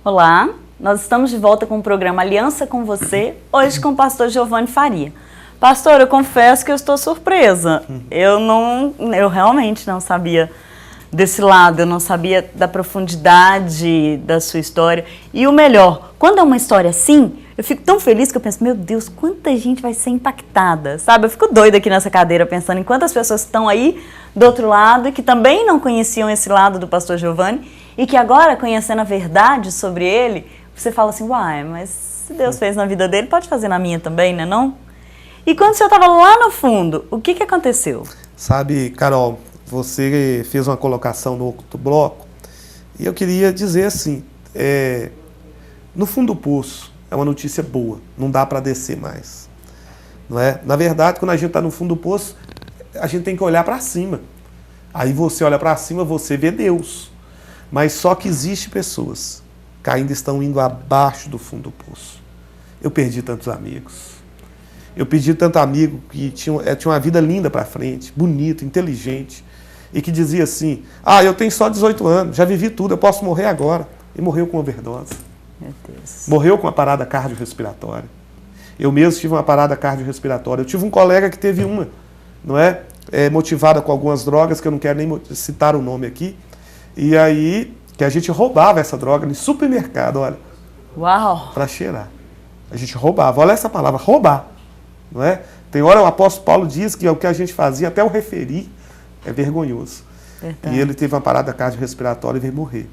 Olá, nós estamos de volta com o programa Aliança com Você, hoje com o pastor Giovanni Faria. Pastor, eu confesso que eu estou surpresa. Eu realmente não sabia desse lado, eu não sabia da profundidade da sua história. E o melhor, quando é uma história assim, eu fico tão feliz que eu penso, meu Deus, quanta gente vai ser impactada, sabe? Eu fico doida aqui nessa cadeira pensando em quantas pessoas estão aí do outro lado e que também não conheciam esse lado do pastor Giovanni e que agora, conhecendo a verdade sobre ele, você fala assim, uai, mas se Deus fez na vida dele, pode fazer na minha também, né não? E quando o senhor estava lá no fundo, o que aconteceu? Sabe, Carol, você fez uma colocação no outro bloco e eu queria dizer assim, no fundo do poço é uma notícia boa, não dá para descer mais. Não é? Na verdade, quando a gente está no fundo do poço, a gente tem que olhar para cima. Aí você olha para cima, você vê Deus. Mas só que existem pessoas que ainda estão indo abaixo do fundo do poço. Eu perdi tantos amigos. Eu perdi tanto amigo que tinha uma vida linda para frente, bonito, inteligente, e que dizia assim, eu tenho só 18 anos, já vivi tudo, eu posso morrer agora. E morreu com overdose. Meu Deus. Morreu com uma parada cardiorrespiratória. Eu mesmo tive uma parada cardiorrespiratória. Eu tive um colega que teve uma, não é? Motivada com algumas drogas, que eu não quero nem citar o nome aqui. E aí, que a gente roubava essa droga no supermercado, olha. Uau! Para cheirar. A gente roubava. Olha essa palavra, roubar. Não é? Tem hora o apóstolo Paulo diz que o que a gente fazia, até o referir, é vergonhoso. Verdade. E ele teve uma parada cardiorrespiratória e veio morrer.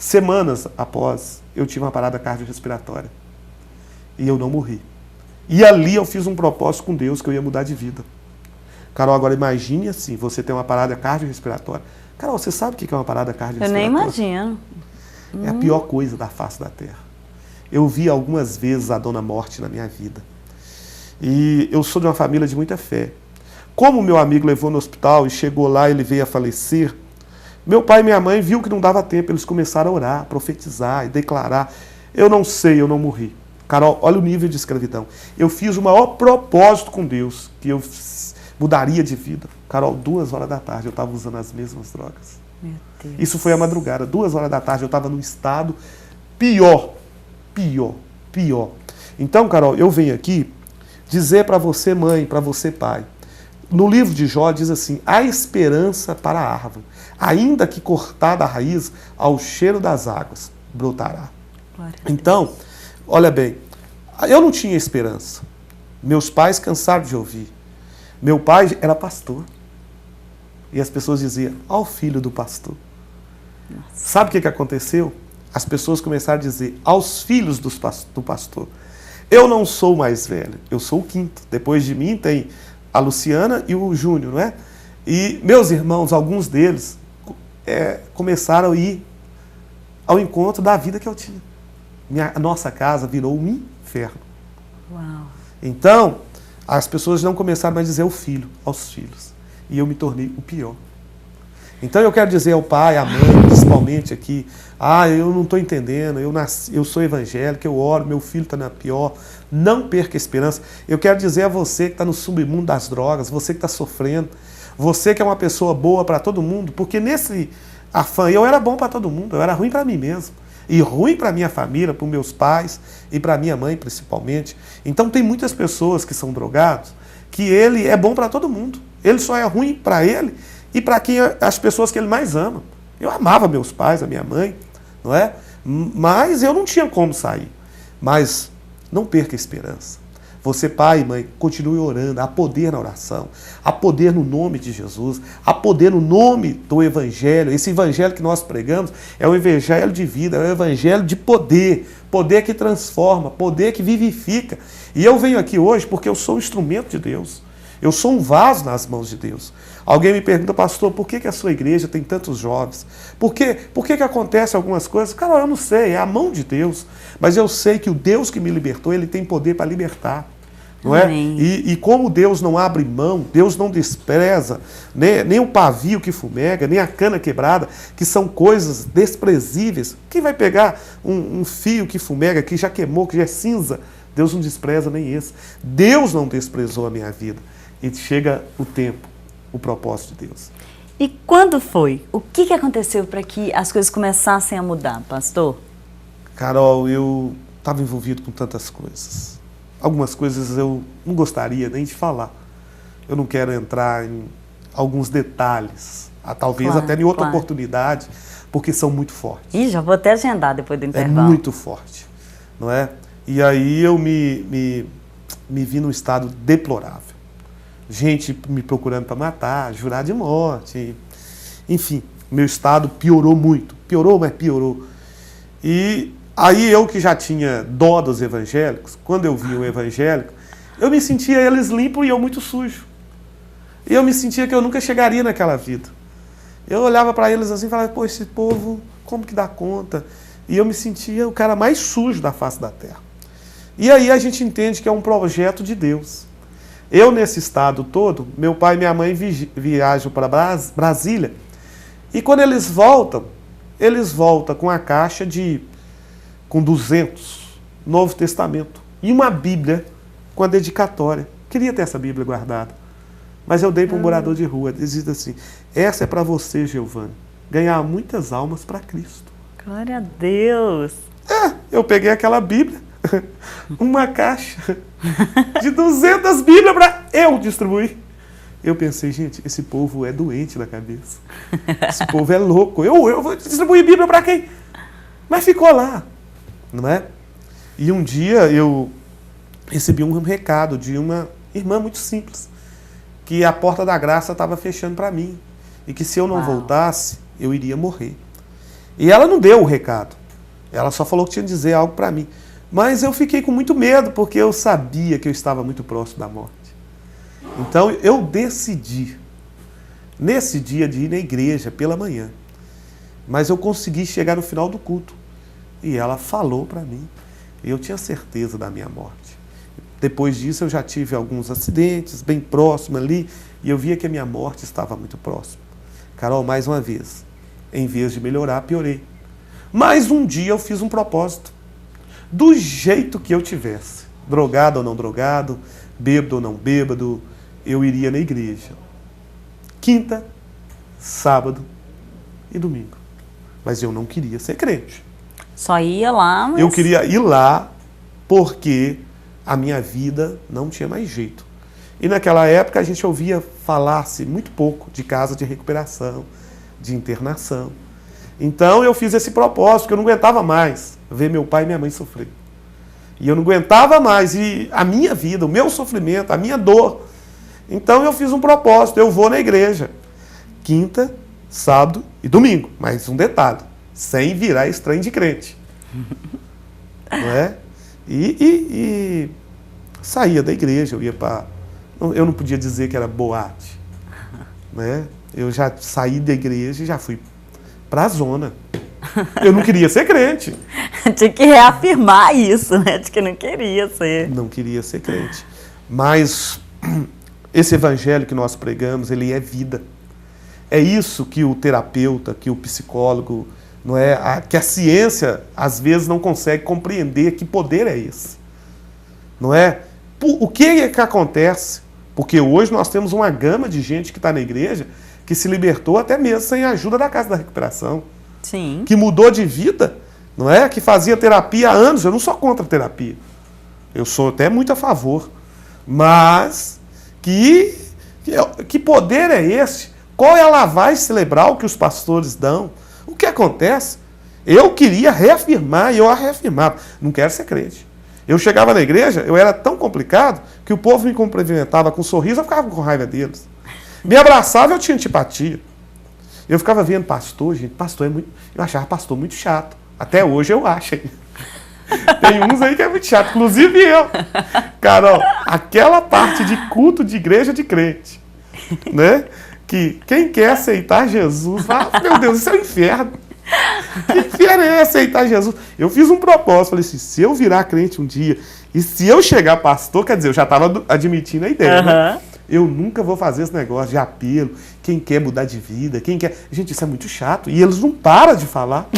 Semanas após, eu tive uma parada cardiorrespiratória. E eu não morri. E ali eu fiz um propósito com Deus que eu ia mudar de vida. Carol, agora imagine assim, você tem uma parada cardiorrespiratória. Carol, você sabe o que é uma parada cardiorrespiratória? Eu nem imagino. É a pior coisa da face da terra. Eu vi algumas vezes a Dona Morte na minha vida. E eu sou de uma família de muita fé. Como meu amigo levou no hospital e chegou lá e ele veio a falecer, meu pai e minha mãe viu que não dava tempo, eles começaram a orar, a profetizar e declarar. Eu não sei, eu não morri. Carol, olha o nível de escravidão. Eu fiz o maior propósito com Deus, que eu mudaria de vida. Carol, 2h da tarde eu estava usando as mesmas drogas. Meu Deus. Isso foi à madrugada, 2h da tarde eu estava num estado pior. Então, Carol, eu venho aqui dizer para você, mãe, para você, pai. No livro de Jó diz assim, há esperança para a árvore, ainda que cortada a raiz, ao cheiro das águas brotará. Então, olha bem, eu não tinha esperança. Meus pais cansaram de ouvir. Meu pai era pastor. E as pessoas diziam, o filho do pastor. Nossa. Sabe o que aconteceu? As pessoas começaram a dizer, aos filhos do pastor. Eu não sou o mais velho, eu sou o quinto. Depois de mim tem a Luciana e o Júnior, não é? E meus irmãos, alguns deles, começaram a ir ao encontro da vida que eu tinha. A nossa casa virou um inferno. Uau. Então, as pessoas não começaram mais a dizer o filho aos filhos. E eu me tornei o pior. Então eu quero dizer ao pai, à mãe, principalmente aqui, eu não estou entendendo, eu sou evangélico, eu oro, meu filho está na pior, não perca a esperança. Eu quero dizer a você que está no submundo das drogas, você que está sofrendo, você que é uma pessoa boa para todo mundo, porque nesse afã eu era bom para todo mundo, eu era ruim para mim mesmo. E ruim para minha família, para os meus pais e para minha mãe principalmente. Então tem muitas pessoas que são drogados, que ele é bom para todo mundo. Ele só é ruim para ele e para as pessoas que ele mais ama. Eu amava meus pais, a minha mãe, não é? Mas eu não tinha como sair. Mas não perca a esperança. Você, pai e mãe, continue orando. Há poder na oração. Há poder no nome de Jesus. Há poder no nome do Evangelho. Esse Evangelho que nós pregamos é o Evangelho de vida, é o Evangelho de poder. Poder que transforma, poder que vivifica. E eu venho aqui hoje porque eu sou um instrumento de Deus. Eu sou um vaso nas mãos de Deus. Alguém me pergunta, pastor, por que a sua igreja tem tantos jovens? Por que acontecem algumas coisas? Cara, eu não sei, é a mão de Deus. Mas eu sei que o Deus que me libertou, ele tem poder para libertar. Não é? E como Deus não abre mão, Deus não despreza, nem o pavio que fumega, nem a cana quebrada, que são coisas desprezíveis. Quem vai pegar um fio que fumega, que já queimou, que já é cinza? Deus não despreza nem esse. Deus não desprezou a minha vida. E chega o tempo, o propósito de Deus. E quando foi? O que aconteceu para que as coisas começassem a mudar, pastor? Carol, eu estava envolvido com tantas coisas. Algumas coisas eu não gostaria nem de falar. Eu não quero entrar em alguns detalhes, talvez Claro, até em outra claro. oportunidade, porque são muito fortes. Ih, já vou até agendar depois do É intervalo. muito forte, não é? E aí eu me vi num estado deplorável. Gente me procurando para matar, jurar de morte. Enfim, meu estado piorou muito. Piorou, mas piorou. E aí eu que já tinha dó dos evangélicos, quando eu vi um evangélico, eu me sentia eles limpos e eu muito sujo. E eu me sentia que eu nunca chegaria naquela vida. Eu olhava para eles assim e falava, pô, esse povo, como que dá conta? E eu me sentia o cara mais sujo da face da terra. E aí a gente entende que é um projeto de Deus. Eu, nesse estado todo, meu pai e minha mãe viajam para Brasília. E quando eles voltam com a caixa com 200, Novo Testamento. E uma Bíblia com a dedicatória. Queria ter essa Bíblia guardada. Mas eu dei para um morador de rua. Ele diz assim, essa é para você, Giovanni, ganhar muitas almas para Cristo. Glória a Deus. Eu peguei aquela Bíblia, uma caixa de 200 Bíblias para eu distribuir. Eu pensei, gente, esse povo é doente da cabeça. Esse povo é louco. Eu vou distribuir Bíblia para quem? Mas ficou lá, não é? E um dia eu recebi um recado de uma irmã muito simples, que a porta da graça estava fechando para mim. E que se eu não voltasse, eu iria morrer. E ela não deu o recado. Ela só falou que tinha que dizer algo para mim. Mas eu fiquei com muito medo, porque eu sabia que eu estava muito próximo da morte. Então eu decidi, nesse dia, de ir na igreja pela manhã. Mas eu consegui chegar no final do culto. E ela falou para mim. E eu tinha certeza da minha morte. Depois disso eu já tive alguns acidentes, bem próximo ali. E eu via que a minha morte estava muito próxima. Carol, mais uma vez, em vez de melhorar, piorei. Mas um dia eu fiz um propósito. Do jeito que eu tivesse, drogado ou não drogado, bêbado ou não bêbado, eu iria na igreja. Quinta, sábado e domingo. Mas eu não queria ser crente. Só ia lá, mas... Eu queria ir lá porque a minha vida não tinha mais jeito. E naquela época a gente ouvia falar-se muito pouco de casa de recuperação, de internação. Então eu fiz esse propósito, porque eu não aguentava mais ver meu pai e minha mãe sofrer. E eu não aguentava mais, e a minha vida, o meu sofrimento, a minha dor. Então eu fiz um propósito, eu vou na igreja. Quinta, sábado e domingo. Mas um detalhe, sem virar estranho de crente. Não é? E saía da igreja, eu ia para... Eu não podia dizer que era boate. Né? Eu já saí da igreja e já fui para a zona. Eu não queria ser crente. Tinha que reafirmar isso, né? De que não queria ser. Não queria ser crente. Mas esse evangelho que nós pregamos, ele é vida. É isso que o terapeuta, que o psicólogo, não é? Que a ciência, às vezes, não consegue compreender que poder é esse. Não é? O que é que acontece? Porque hoje nós temos uma gama de gente que está na igreja que se libertou até mesmo sem a ajuda da Casa da Recuperação. Sim. Que mudou de vida, não é? Que fazia terapia há anos. Eu não sou contra a terapia. Eu sou até muito a favor. Mas que poder é esse? Qual é a lavagem cerebral que os pastores dão? O que acontece? Eu queria reafirmar e eu a reafirmava. Não quero ser crente. Eu chegava na igreja, eu era tão complicado que o povo me cumprimentava com um sorriso, eu ficava com raiva deles. Me abraçava, eu tinha antipatia. Eu ficava vendo pastor, gente, pastor é muito... Eu achava pastor muito chato. Até hoje eu acho. Tem uns aí que é muito chato, inclusive eu. Carol, aquela parte de culto de igreja de crente, né? Que quem quer aceitar Jesus, fala, meu Deus, isso é o inferno. Que inferno é aceitar Jesus? Eu fiz um propósito, falei assim, se eu virar crente um dia, e se eu chegar pastor, quer dizer, eu já estava admitindo a ideia, né? Eu nunca vou fazer esse negócio de apelo, quem quer mudar de vida, quem quer... Gente, isso é muito chato, e eles não param de falar,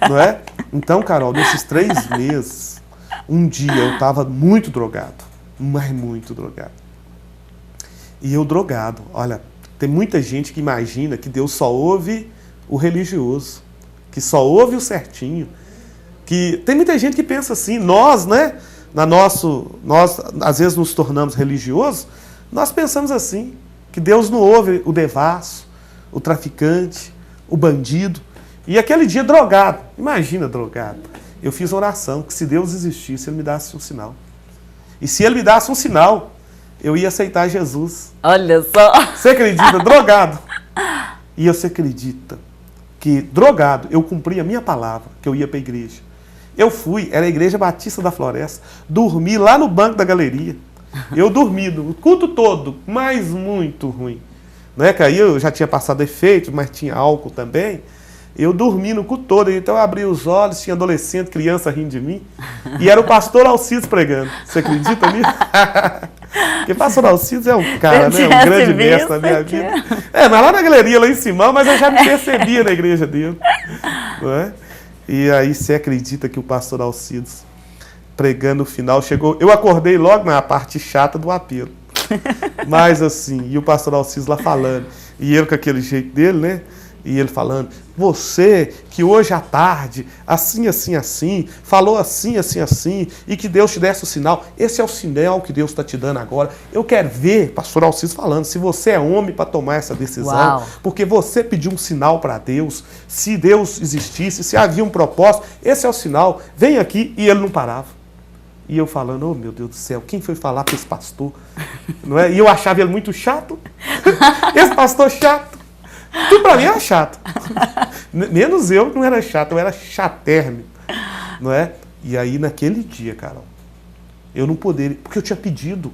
não é? Então, Carol, nesses 3 meses, um dia eu estava muito drogado, mas muito drogado. E eu drogado, olha, tem muita gente que imagina que Deus só ouve o religioso, que só ouve o certinho. Que tem muita gente que pensa assim, nós, né? Nós às vezes nos tornamos religiosos, nós pensamos assim, que Deus não ouve o devasso, o traficante, o bandido. E aquele dia drogado, imagina drogado. Eu fiz oração, que se Deus existisse, Ele me desse um sinal. E se Ele me desse um sinal, eu ia aceitar Jesus. Olha só. Você acredita? Drogado. E você acredita que, drogado, eu cumpri a minha palavra, que eu ia para a igreja. Eu fui, era a Igreja Batista da Floresta, dormi lá no banco da galeria. Eu dormi no culto todo, mas muito ruim. Não é que aí eu já tinha passado efeito, mas tinha álcool também. Eu dormi no culto todo, então eu abri os olhos, tinha adolescente, criança rindo de mim, e era o pastor Alcides pregando. Você acredita nisso? Porque o pastor Alcides é um cara, né? Um grande mestre na minha vida. Mas lá na galeria, lá em Simão, mas eu já me percebia na igreja dele. Não é? E aí você acredita que o pastor Alcides, pregando no final, chegou... Eu acordei logo na parte chata do apelo. Mas assim, e o pastor Alcides lá falando, e ele com aquele jeito dele, né? E ele falando, você que hoje à tarde, assim, assim, assim, falou assim, assim, assim, e que Deus te desse o sinal, esse é o sinal que Deus está te dando agora. Eu quero ver, pastor Alcides falando, se você é homem para tomar essa decisão, Uau. porque você pediu um sinal para Deus, se Deus existisse, se havia um propósito, esse é o sinal, vem aqui, e ele não parava. E eu falando, oh meu Deus do céu, quem foi falar para esse pastor? Não é? E eu achava ele muito chato, esse pastor chato. Tudo pra mim era chato. Menos eu que não era chato, eu era chatérrimo. Não é? E aí naquele dia, Carol, eu não poderia, porque eu tinha pedido.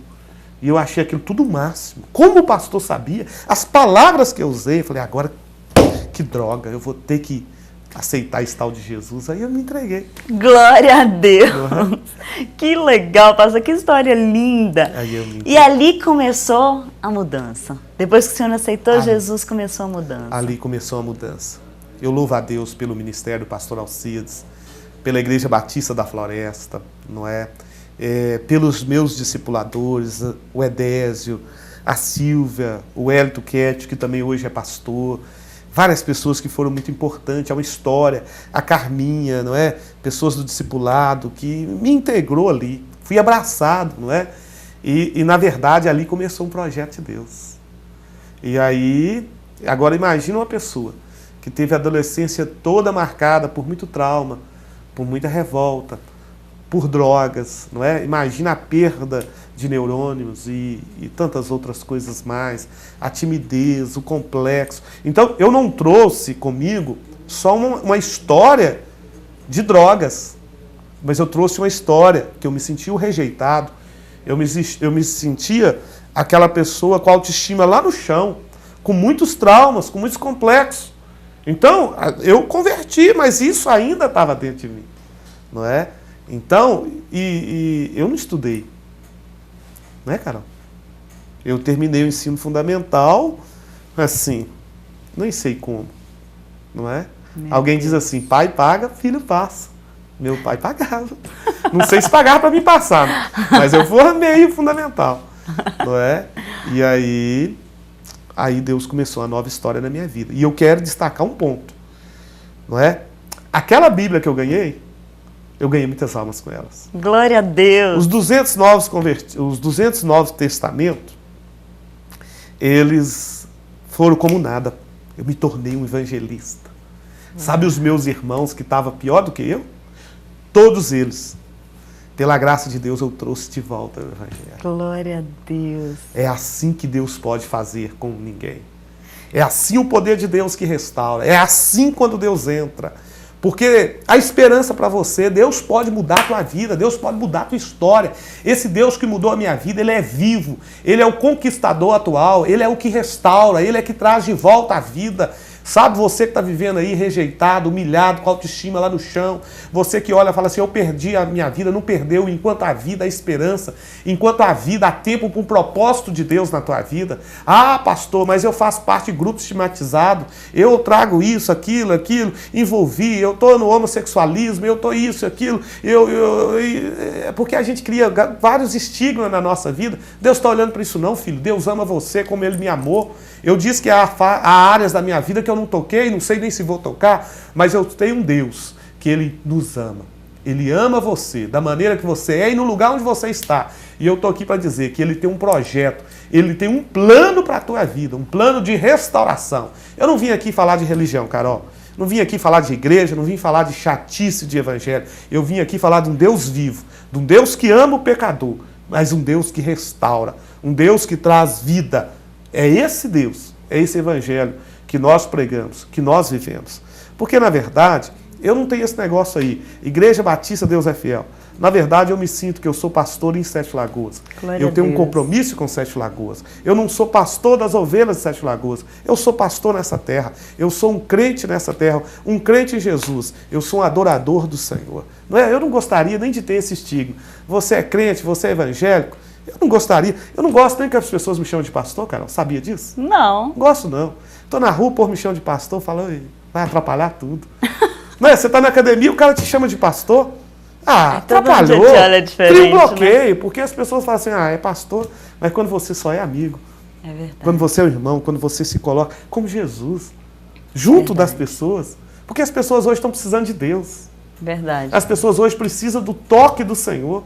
E eu achei aquilo tudo o máximo. Como o pastor sabia, as palavras que eu usei, eu falei, agora que droga, eu vou ter que aceitar esse tal de Jesus. Aí eu me entreguei. Glória a Deus! Uhum. Que legal, pastor, que história linda! E ali começou a mudança. Depois que o senhor aceitou Jesus, começou a mudança. Ali começou a mudança. Eu louvo a Deus pelo ministério do pastor Alcides, pela Igreja Batista da Floresta, não é? Pelos meus discipuladores, o Edésio, a Silvia, o Hélito Quete, que também hoje é pastor. Várias pessoas que foram muito importantes, é uma história, a Carminha, não é? Pessoas do discipulado que me integrou ali, fui abraçado, não é? E na verdade ali começou um projeto de Deus. E aí, agora imagina uma pessoa que teve a adolescência toda marcada por muito trauma, por muita revolta, por drogas, não é? Imagina a perda de neurônios e tantas outras coisas mais, a timidez, o complexo. Então, eu não trouxe comigo só uma história de drogas, mas eu trouxe uma história que eu me sentia o rejeitado, eu me sentia aquela pessoa com a autoestima lá no chão, com muitos traumas, com muitos complexos. Então, eu converti, mas isso ainda estava dentro de mim, não é? Então, eu não estudei. Não é, Carol? Eu terminei o ensino fundamental, assim, nem sei como, não é? Alguém diz assim, pai paga, filho passa. Meu pai pagava. Não sei se pagava para me passar, mas eu formei o fundamental, não é? E aí Deus começou uma nova história na minha vida. E eu quero destacar um ponto, não é? Aquela Bíblia que eu ganhei muitas almas com elas. Glória a Deus! Os 200 Novos Testamentos, eles foram como nada. Eu me tornei um evangelista. Sabe os meus irmãos que estavam pior do que eu? Todos eles, pela graça de Deus, eu trouxe de volta o evangelho. Glória a Deus! É assim que Deus pode fazer com ninguém. É assim o poder de Deus que restaura. É assim quando Deus entra. Porque a esperança para você, Deus pode mudar a tua vida, Deus pode mudar a tua história. Esse Deus que mudou a minha vida, Ele é vivo, Ele é o conquistador atual, Ele é o que restaura, Ele é que traz de volta a vida. Sabe, você que está vivendo aí rejeitado, humilhado, com a autoestima lá no chão, você que olha e fala assim, eu perdi a minha vida, não perdeu, enquanto há vida, há esperança, enquanto há vida, há tempo para um propósito de Deus na tua vida. Ah, pastor, mas eu faço parte de grupo estigmatizado, eu trago isso, aquilo, envolvi, eu estou no homossexualismo, eu estou isso, aquilo, porque a gente cria vários estigmas na nossa vida. Deus está olhando para isso não, filho, Deus ama você como Ele me amou. Eu disse que há áreas da minha vida que eu não toquei, não sei nem se vou tocar, mas eu tenho um Deus que Ele nos ama. Ele ama você da maneira que você é e no lugar onde você está. E eu estou aqui para dizer que Ele tem um projeto, Ele tem um plano para a tua vida, um plano de restauração. Eu não vim aqui falar de religião, Carol. Não vim aqui falar de igreja, não vim falar de chatice de evangelho. Eu vim aqui falar de um Deus vivo, de um Deus que ama o pecador, mas um Deus que restaura, um Deus que traz vida. É esse Deus, é esse evangelho que nós pregamos, que nós vivemos. Porque, na verdade, eu não tenho esse negócio aí. Igreja Batista, Deus é fiel. Na verdade, eu me sinto que eu sou pastor em Sete Lagoas. Glória Eu tenho a um Deus. compromisso com Sete Lagoas. Eu não sou pastor das ovelhas de Sete Lagoas. Eu sou pastor nessa terra. Eu sou um crente nessa terra. Um crente em Jesus. Eu sou um adorador do Senhor. Não é? Eu não gostaria nem de ter esse estigma. Você é crente, você é evangélico. Eu não gostaria. Eu não gosto nem que as pessoas me chamem de pastor, Carol. Sabia disso? Não. Não gosto, não. Estou na rua, por me chamam de pastor, falo, vai atrapalhar tudo. Não é? Você está na academia, o cara te chama de pastor. Ah, todo atrapalhou. mundo te olha diferente, Cria um bloqueio, porque as pessoas falam assim, é pastor, mas quando você só é amigo, É verdade. quando você é o irmão, quando você se coloca como Jesus, junto das pessoas, porque as pessoas hoje estão precisando de Deus. Verdade. As pessoas hoje precisam do toque do Senhor.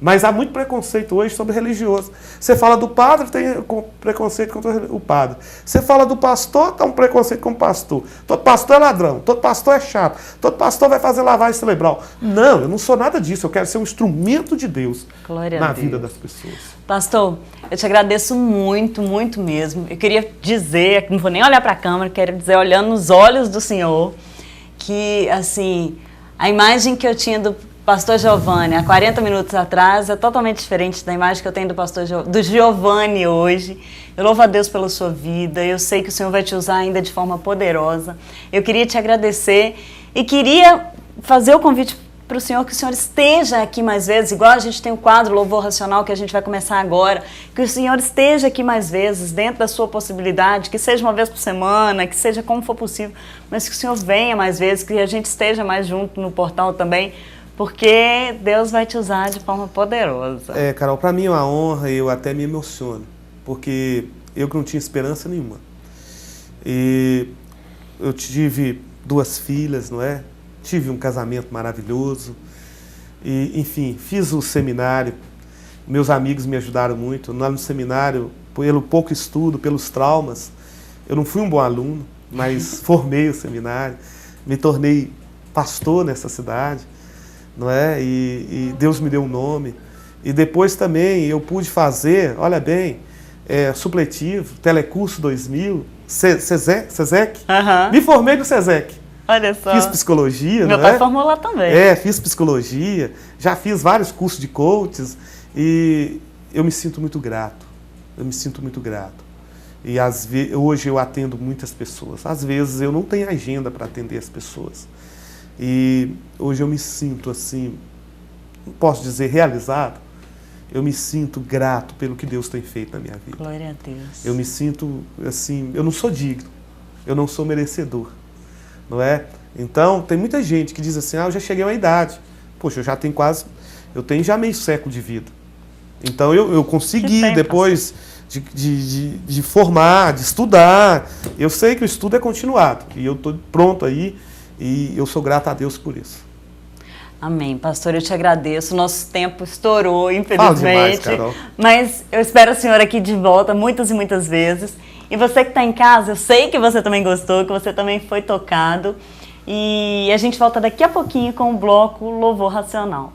Mas há muito preconceito hoje sobre religioso. Você fala do padre, tem preconceito contra o padre. Você fala do pastor, tem um preconceito com o pastor. Todo pastor é ladrão, todo pastor é chato, todo pastor vai fazer lavagem cerebral. Não, eu não sou nada disso. Eu quero ser um instrumento de Deus Glória na a Deus. vida das pessoas. Pastor, eu te agradeço muito, muito mesmo. Eu queria dizer, não vou nem olhar para a câmera, quero dizer, olhando nos olhos do Senhor, que, assim, a imagem que eu tinha do pastor Giovanni há 40 minutos atrás é totalmente diferente da imagem que eu tenho do Giovanni hoje. Eu louvo a Deus pela sua vida, eu sei que o Senhor vai te usar ainda de forma poderosa. Eu queria te agradecer e queria fazer o convite para o Senhor, que o Senhor esteja aqui mais vezes, igual a gente tem o quadro Louvor Racional que a gente vai começar agora, que o Senhor esteja aqui mais vezes, dentro da sua possibilidade, que seja uma vez por semana, que seja como for possível, mas que o Senhor venha mais vezes, que a gente esteja mais junto no portal também, porque Deus vai te usar de forma poderosa. Carol, para mim é uma honra e eu até me emociono, porque eu que não tinha esperança nenhuma. E eu tive 2 filhas, não é? Tive um casamento maravilhoso. E, enfim, fiz o seminário. Meus amigos me ajudaram muito. Lá no seminário, pelo pouco estudo, pelos traumas, eu não fui um bom aluno, mas formei o seminário. Me tornei pastor nessa cidade. Não é? E Deus me deu um nome. E depois também eu pude fazer, olha bem, supletivo, Telecurso 2000, SESEC. Me formei no SESEC. Olha só. Fiz psicologia, Meu não pai é? formou lá também. Fiz psicologia, já fiz vários cursos de coaches e eu me sinto muito grato. Eu me sinto muito grato. E hoje eu atendo muitas pessoas. Às vezes eu não tenho agenda para atender as pessoas. E hoje eu me sinto assim, não posso dizer realizado, eu me sinto grato pelo que Deus tem feito na minha vida. Glória a Deus. Eu me sinto assim, eu não sou digno, eu não sou merecedor, não é? Então, tem muita gente que diz assim, eu já cheguei a uma idade, poxa, eu tenho já meio século de vida. Então eu consegui, depois de formar, de estudar, eu sei que o estudo é continuado, e eu estou pronto aí, e eu sou grato a Deus por isso. Amém. Pastor, eu te agradeço. Nosso tempo estourou, infelizmente. Fala demais, Carol. Mas eu espero o senhor aqui de volta muitas e muitas vezes. E você que está em casa, eu sei que você também gostou, que você também foi tocado. E a gente volta daqui a pouquinho com o bloco Louvor Racional.